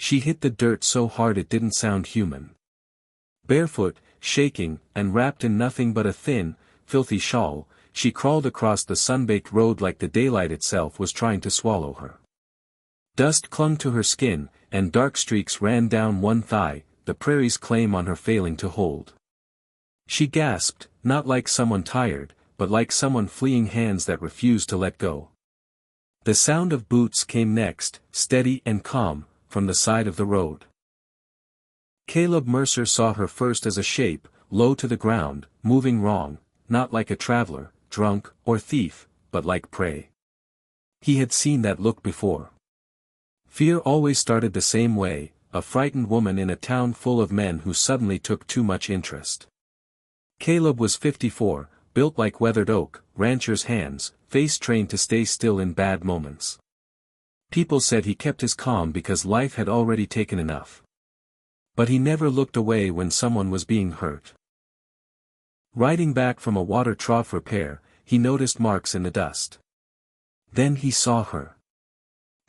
She hit the dirt so hard it didn't sound human. Barefoot, shaking, and wrapped in nothing but a thin, filthy shawl, she crawled across the sun-baked road like the daylight itself was trying to swallow her. Dust clung to her skin, and dark streaks ran down one thigh, the prairie's claim on her failing to hold. She gasped, not like someone tired, but like someone fleeing hands that refused to let go. The sound of boots came next, steady and calm, from the side of the road. Caleb Mercer saw her first as a shape, low to the ground, moving wrong, not like a traveler, drunk, or thief, but like prey. He had seen that look before. Fear always started the same way, a frightened woman in a town full of men who suddenly took too much interest. Caleb was 54, built like weathered oak, rancher's hands, face trained to stay still in bad moments. People said he kept his calm because life had already taken enough. But he never looked away when someone was being hurt. Riding back from a water trough repair, he noticed marks in the dust. Then he saw her.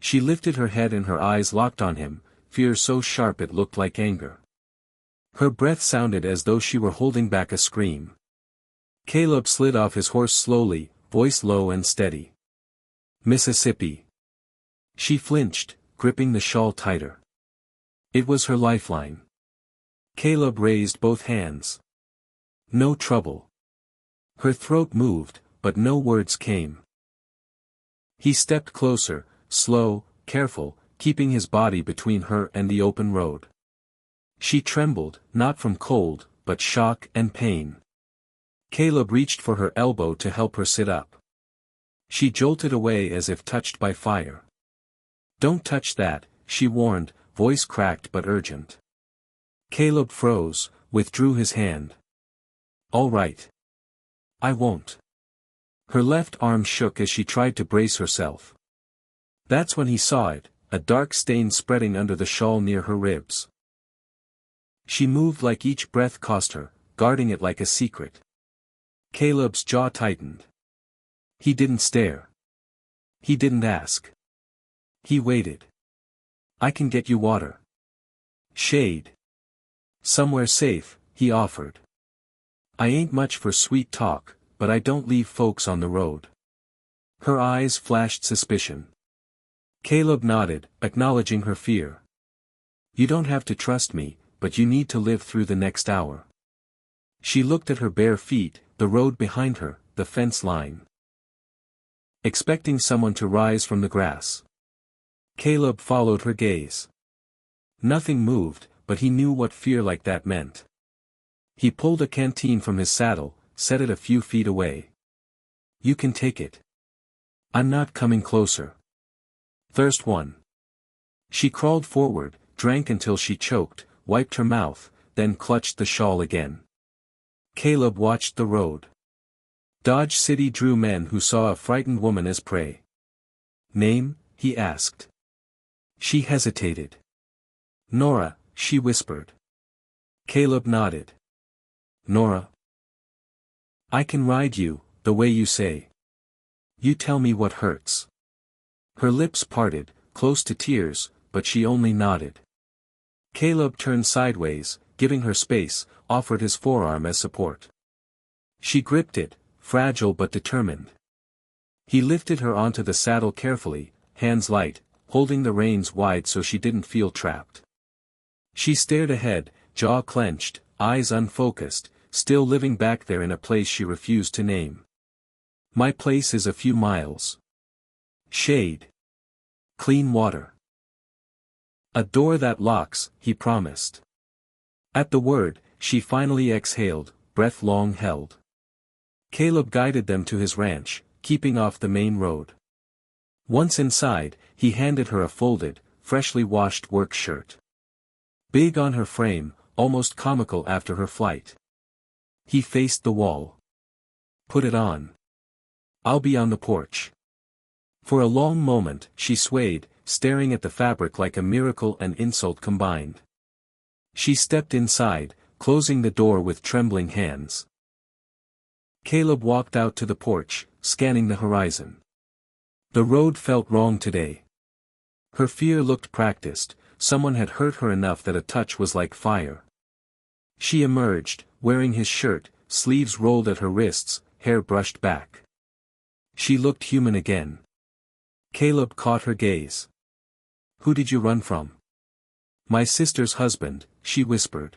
She lifted her head and her eyes locked on him, fear so sharp it looked like anger. Her breath sounded as though she were holding back a scream. Caleb slid off his horse slowly, voice low and steady. "Mississippi." She flinched, gripping the shawl tighter. It was her lifeline. Caleb raised both hands. "No trouble." Her throat moved, but no words came. He stepped closer, slow, careful, keeping his body between her and the open road. She trembled, not from cold, but shock and pain. Caleb reached for her elbow to help her sit up. She jolted away as if touched by fire. "Don't touch that," she warned, voice cracked but urgent. Caleb froze, withdrew his hand. "All right. I won't." Her left arm shook as she tried to brace herself. That's when he saw it, a dark stain spreading under the shawl near her ribs. She moved like each breath cost her, guarding it like a secret. Caleb's jaw tightened. He didn't stare. He didn't ask. He waited. "I can get you water. Shade. Somewhere safe," he offered. "I ain't much for sweet talk, but I don't leave folks on the road." Her eyes flashed suspicion. Caleb nodded, acknowledging her fear. "You don't have to trust me, but you need to live through the next hour." She looked at her bare feet, the road behind her, the fence line. Expecting someone to rise from the grass. Caleb followed her gaze. Nothing moved, but he knew what fear like that meant. He pulled a canteen from his saddle, set it a few feet away. "You can take it. I'm not coming closer." Thirst won. She crawled forward, drank until she choked, wiped her mouth, then clutched the shawl again. Caleb watched the road. Dodge City drew men who saw a frightened woman as prey. "Name?" he asked. She hesitated. "Nora," she whispered. Caleb nodded. "Nora. I can ride you, the way you say. You tell me what hurts." Her lips parted, close to tears, but she only nodded. Caleb turned sideways, giving her space, offered his forearm as support. She gripped it, fragile but determined. He lifted her onto the saddle carefully, hands light, holding the reins wide so she didn't feel trapped. She stared ahead, jaw clenched, eyes unfocused, still living back there in a place she refused to name. "My place is a few miles. Shade. Clean water. A door that locks," he promised. At the word, she finally exhaled, breath long held. Caleb guided them to his ranch, keeping off the main road. Once inside, he handed her a folded, freshly washed work shirt. Big on her frame, almost comical after her flight. He faced the wall. "Put it on. I'll be on the porch." For a long moment, she swayed, staring at the fabric like a miracle and insult combined. She stepped inside, closing the door with trembling hands. Caleb walked out to the porch, scanning the horizon. The road felt wrong today. Her fear looked practiced, someone had hurt her enough that a touch was like fire. She emerged, wearing his shirt, sleeves rolled at her wrists, hair brushed back. She looked human again. Caleb caught her gaze. "Who did you run from?" "My sister's husband," she whispered.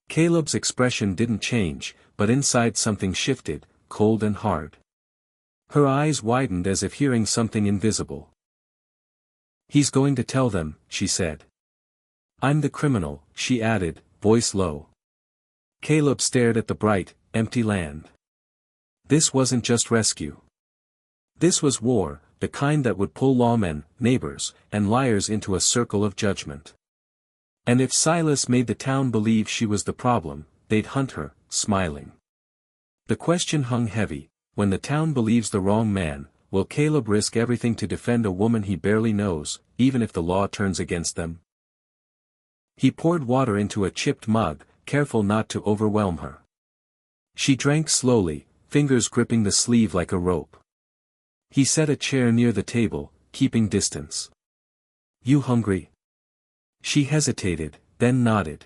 Caleb's expression didn't change, but inside something shifted, cold and hard. Her eyes widened as if hearing something invisible. "He's going to tell them," she said. "I'm the criminal," she added, voice low. Caleb stared at the bright, empty land. This wasn't just rescue. This was war, the kind that would pull lawmen, neighbors, and liars into a circle of judgment. And if Silas made the town believe she was the problem, they'd hunt her, smiling. The question hung heavy: when the town believes the wrong man, will Caleb risk everything to defend a woman he barely knows, even if the law turns against them? He poured water into a chipped mug, careful not to overwhelm her. She drank slowly, fingers gripping the sleeve like a rope. He set a chair near the table, keeping distance. "You hungry?" She hesitated, then nodded.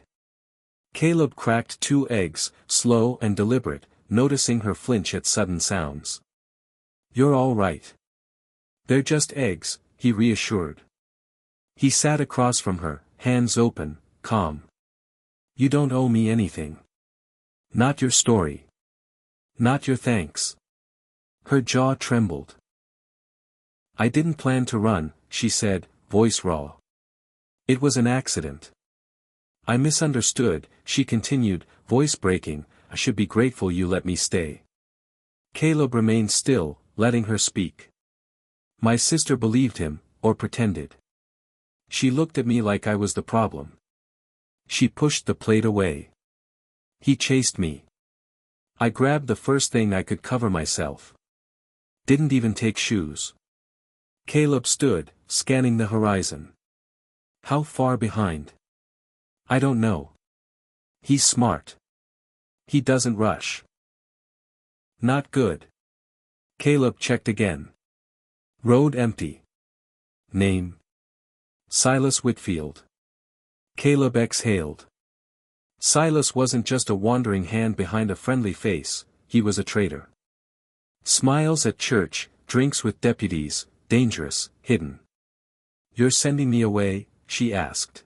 Caleb cracked 2 eggs, slow and deliberate, noticing her flinch at sudden sounds. "You're all right. They're just eggs," he reassured. He sat across from her, hands open, calm. "You don't owe me anything. Not your story. Not your thanks." Her jaw trembled. "I didn't plan to run," she said, voice raw. "It was an accident." "I misunderstood," she continued, voice breaking. "I should be grateful you let me stay." Caleb remained still, letting her speak. "My sister believed him, or pretended. She looked at me like I was the problem. She pushed the plate away. He chased me. I grabbed the first thing I could cover myself. Didn't even take shoes." Caleb stood, scanning the horizon. "How far behind?" "I don't know. He's smart. He doesn't rush." "Not good." Caleb checked again. "Road empty. Name?" "Silas Whitfield." Caleb exhaled. Silas wasn't just a wandering hand behind a friendly face, he was a traitor. Smiles at church, drinks with deputies, dangerous, hidden. "You're sending me away?" she asked.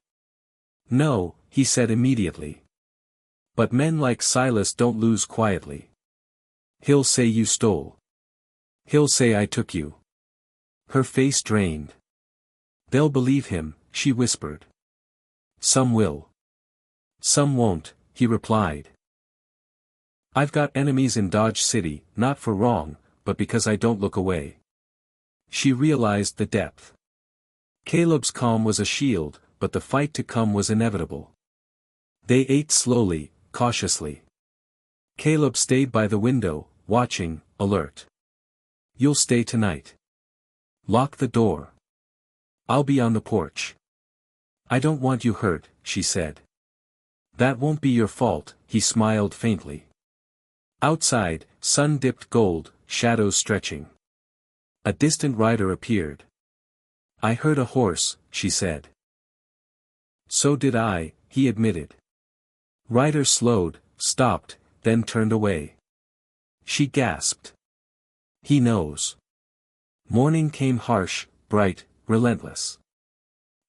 "No," he said immediately. "But men like Silas don't lose quietly. He'll say you stole. He'll say I took you." Her face drained. "They'll believe him," she whispered. "Some will. Some won't," he replied. "I've got enemies in Dodge City, not for wrong, but because I don't look away." She realized the depth. Caleb's calm was a shield, but the fight to come was inevitable. They ate slowly, cautiously. Caleb stayed by the window, watching, alert. "You'll stay tonight. Lock the door. I'll be on the porch." "I don't want you hurt," she said. "That won't be your fault," he smiled faintly. Outside, sun-dipped gold, shadows stretching. A distant rider appeared. "I heard a horse," she said. "So did I," he admitted. Rider slowed, stopped, then turned away. She gasped. "He knows." Morning came harsh, bright, relentless.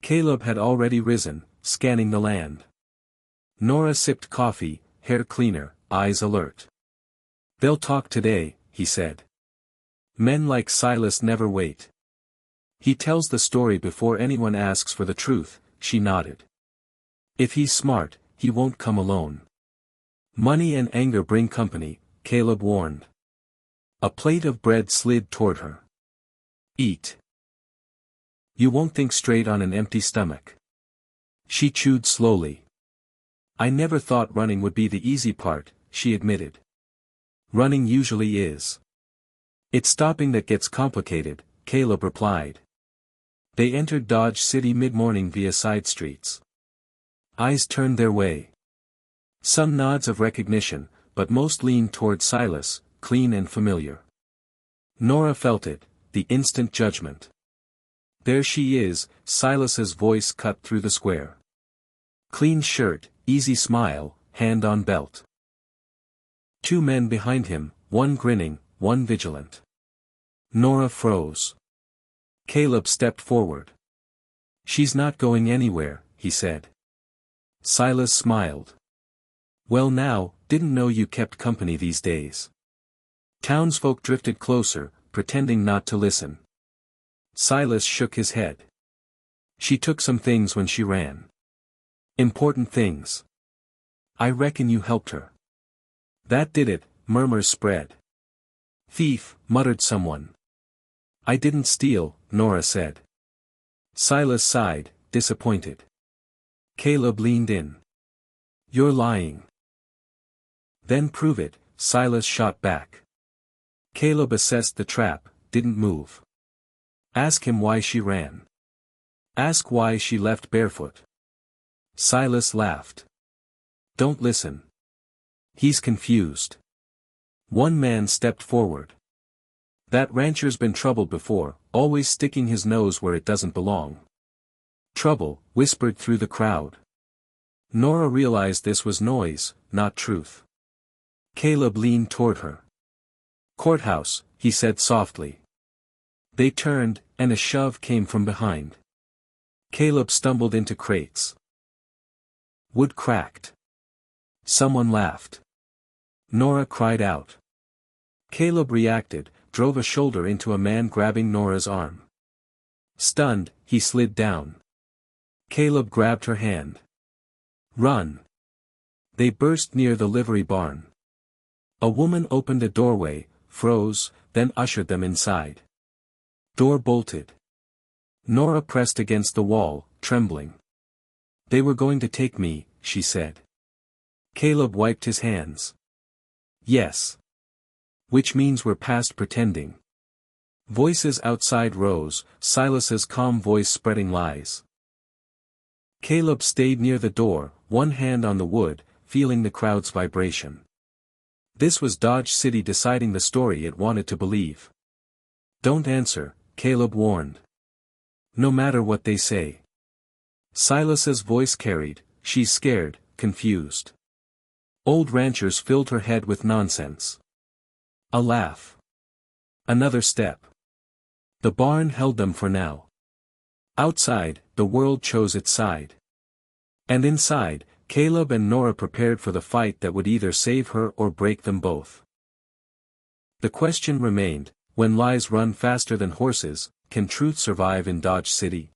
Caleb had already risen, scanning the land. Nora sipped coffee, hair cleaner, eyes alert. "They'll talk today," he said. "Men like Silas never wait. He tells the story before anyone asks for the truth," she nodded. "If he's smart, he won't come alone." "Money and anger bring company," Caleb warned. A plate of bread slid toward her. "Eat. You won't think straight on an empty stomach." She chewed slowly. "I never thought running would be the easy part," she admitted. "Running usually is. It's stopping that gets complicated," Caleb replied. They entered Dodge City mid-morning via side streets. Eyes turned their way. Some nods of recognition, but most leaned toward Silas, clean and familiar. Nora felt it, the instant judgment. There she is, Silas's voice cut through the square. Clean shirt, easy smile, hand on belt. Two men behind him, one grinning, one vigilant. Nora froze. Caleb stepped forward. She's not going anywhere, he said. Silas smiled. Well now, didn't know you kept company these days. Townsfolk drifted closer, pretending not to listen. Silas shook his head. She took some things when she ran. Important things. I reckon you helped her. That did it, murmurs spread. Thief, muttered someone. I didn't steal, Nora said. Silas sighed, disappointed. Caleb leaned in. You're lying. Then prove it, Silas shot back. Caleb assessed the trap, didn't move. Ask him why she ran. Ask why she left barefoot. Silas laughed. Don't listen. He's confused. One man stepped forward. That rancher's been troubled before, always sticking his nose where it doesn't belong. Trouble, whispered through the crowd. Nora realized this was noise, not truth. Caleb leaned toward her. Courthouse, he said softly. They turned, and a shove came from behind. Caleb stumbled into crates. Wood cracked. Someone laughed. Nora cried out. Caleb reacted, drove a shoulder into a man grabbing Nora's arm. Stunned, he slid down. Caleb grabbed her hand. Run. They burst near the livery barn. A woman opened a doorway, froze, then ushered them inside. Door bolted. Nora pressed against the wall, trembling. They were going to take me, she said. Caleb wiped his hands. Yes. Which means we're past pretending. Voices outside rose, Silas's calm voice spreading lies. Caleb stayed near the door, one hand on the wood, feeling the crowd's vibration. This was Dodge City deciding the story it wanted to believe. Don't answer, Caleb warned. No matter what they say. Silas's voice carried, she's scared, confused. Old ranchers filled her head with nonsense. A laugh. Another step. The barn held them for now. Outside, the world chose its side. And inside, Caleb and Nora prepared for the fight that would either save her or break them both. The question remained, when lies run faster than horses, can truth survive in Dodge City?